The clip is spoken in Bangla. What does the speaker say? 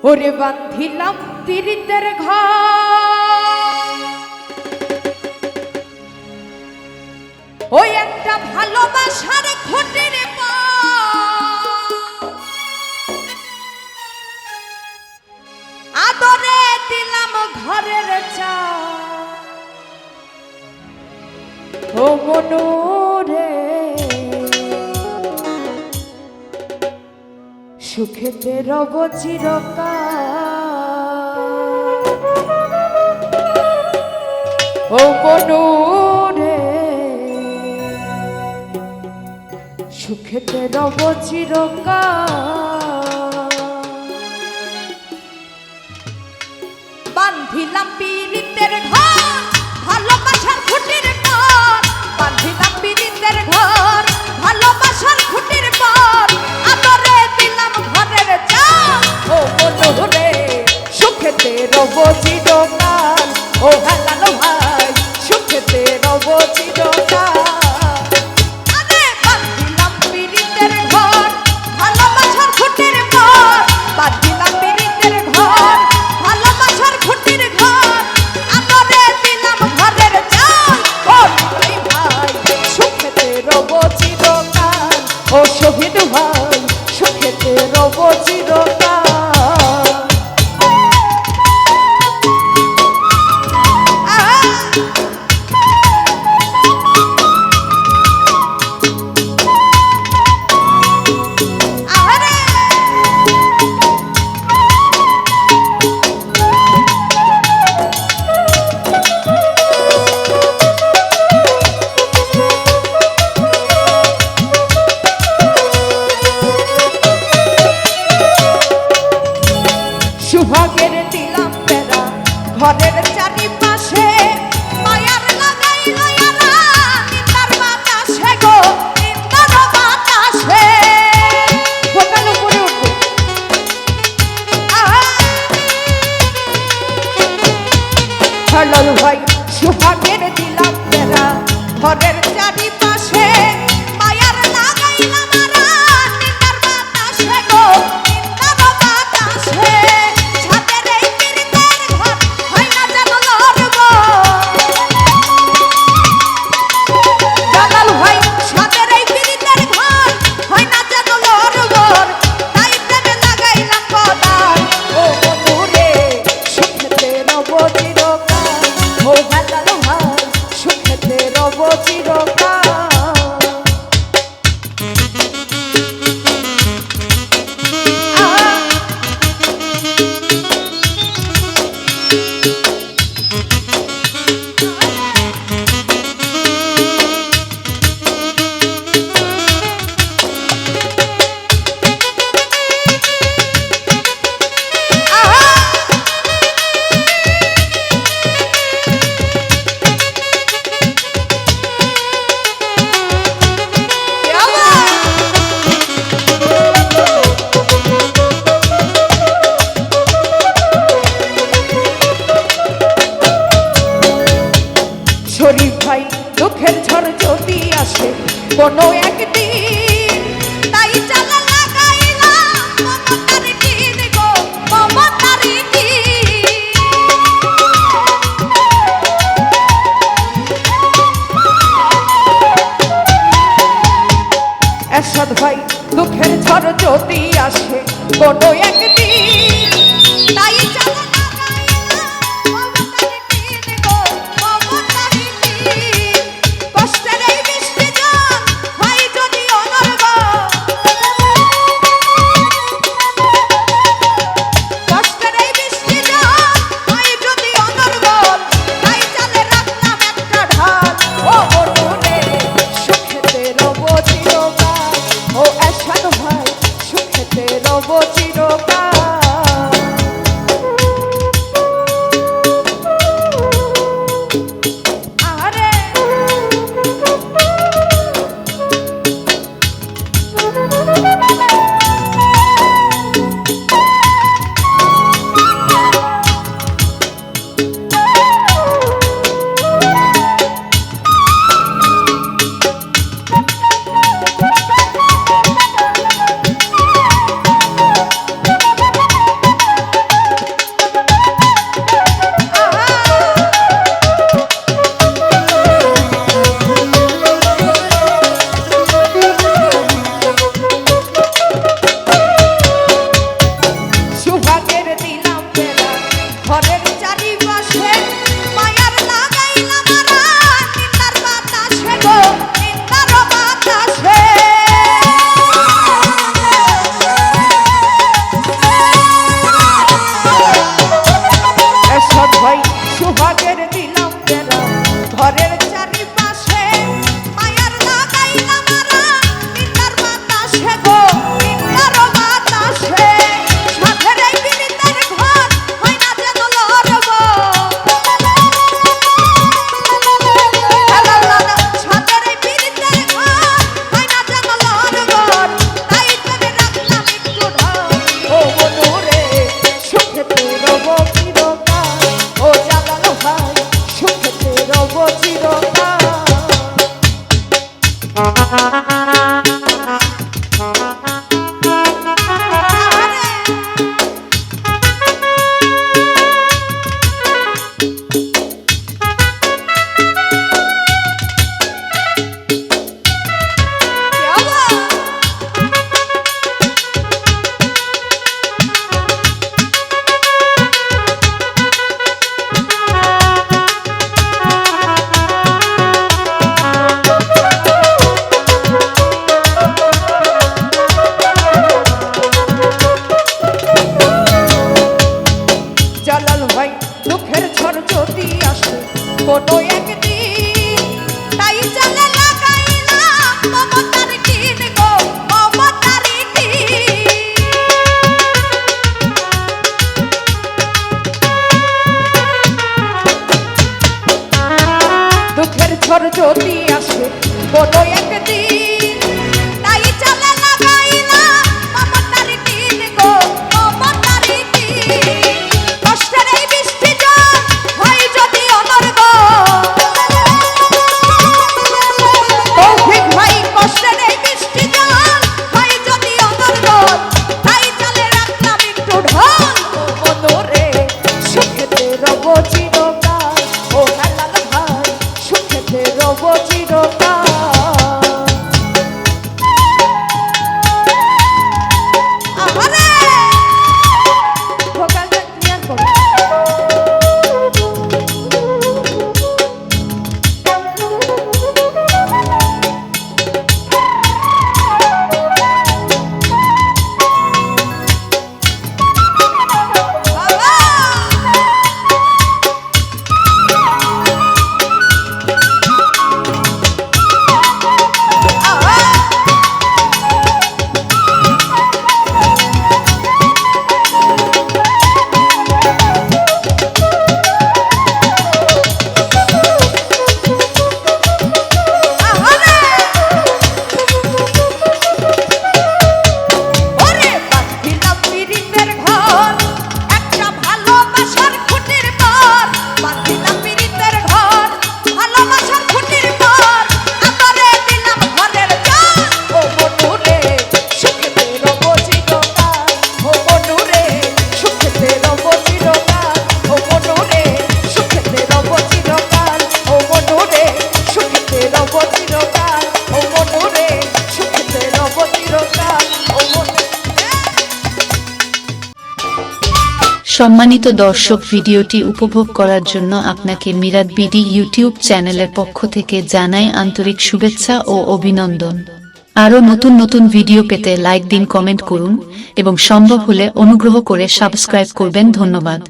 ওরে বান্ধিলাম পীড়িতের ঘর, ওই একটা ভালোবাসার খুঁটির আদরে দিলাম ঘরের চাল। ও মনুরে সুখেতে রব চিরকাল। ও মনুরে সুখেতে রব চিরকাল। বান্ধিলাম পীড়িতের ঘর, ভালোবাসার খুঁটির পর। বান্ধিলাম পীড়িতের ঘর, ভালোবাসার খুঁটির পর। আদরে দিলাম ঘরের চাল। ও মনুরে সুখেতে রব চিরকাল। ও হেলানো ভাই সুখেতে রব চিরকাল। ও শহীদ ভাই সুখেতে রব চিরকাল। সুভাগের দিলাম বেড়া ঘরের চারিপাশে, মায়ার লাগাইল ইয়ারা নিন্দার বাতাসে গো, নিন্দার বাতাসে। ভোকাল উপরে উঠবে। হ্যালো ভাই সুভাগের দিলাম বেড়া ঘরের চারিপাশে, মায়ার লাগাইলাম ইয়ারা নিন্দার বাতাসে গো, নিন্দার বাতাসে। শরীফ ভাই দুঃখের ঝড় যদি আসে কোনো একদিন, তাই চালা লাগাইলাম মমতার টিন গো, মমতার টিন। এরশাদ ভাই দুঃখের ঝড় যদি আসে কোনো একদিন, তাই চালা সম্মানিত দর্শক, ভিডিওটি উপভোগ করার জন্য আপনাকে মিরাত বিডি ইউটিউব চ্যানেলের পক্ষ থেকে জানাই আন্তরিক শুভেচ্ছা ও অভিনন্দন। আরও নতুন নতুন ভিডিও পেতে লাইক দিন, কমেন্ট করুন এবং সম্ভব হলে অনুগ্রহ করে সাবস্ক্রাইব করবেন। ধন্যবাদ।